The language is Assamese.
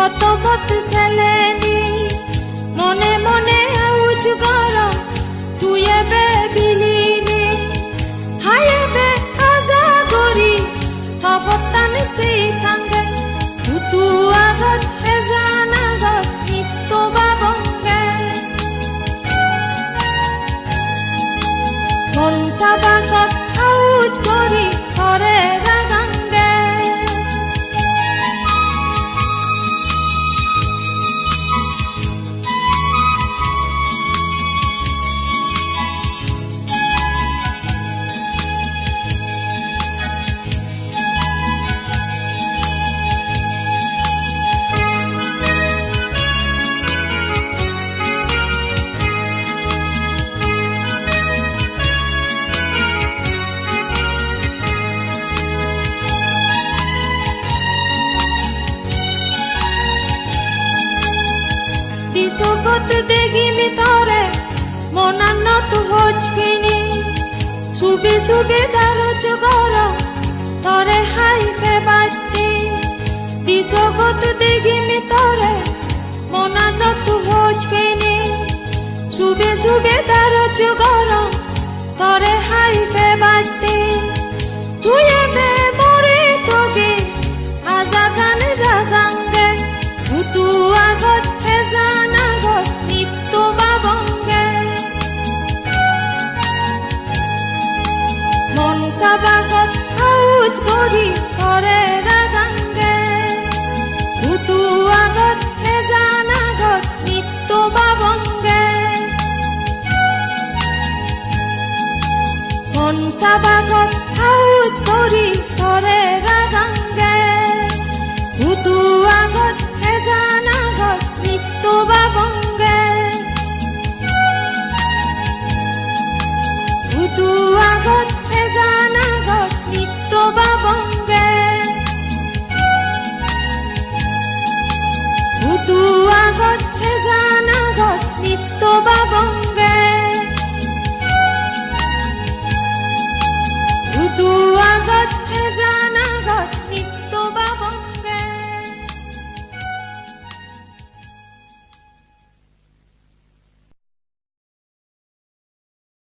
কত কত সেলেনি মনে মনে আউজ গরম তুই এবে বিলিনি হাই এবে আজা গরি থপতান সেই থাঙ্গে উতু আগত হেজান আগত নিত্য বাবঙ্গে মন সাবাকত আউজ গরি করে রাগাঙ্গে দিশকত দেখিমি তরে মনানত হজকিনি সুবে সুবে দারচ গরম তরে হাইফে বাতি দিশকত দেখিমি তরে মনানত হজকিনি সুবে সুবে দারচ গরম তরে হাইফে বাতি তুই এবে মরে তবে আজা গান রাগাঙ্গে উতু আগত হেজান আগত নিত্য বাবঙ্গে মন সাবাকত আউজ গরি করে রাগাঙ্গে উতু আগত হেজান আগত নিত্য বাবঙ্গে মন সাবাকত আউজ গরি করে রাগাঙ্গে উতু আগত হেজান আগত নিত্য বাবঙ্গে উতু আগত হেজান আগত নিত্য বাবঙ্গে উতু আগত হেজান আগত নিত্য বাবঙ্গে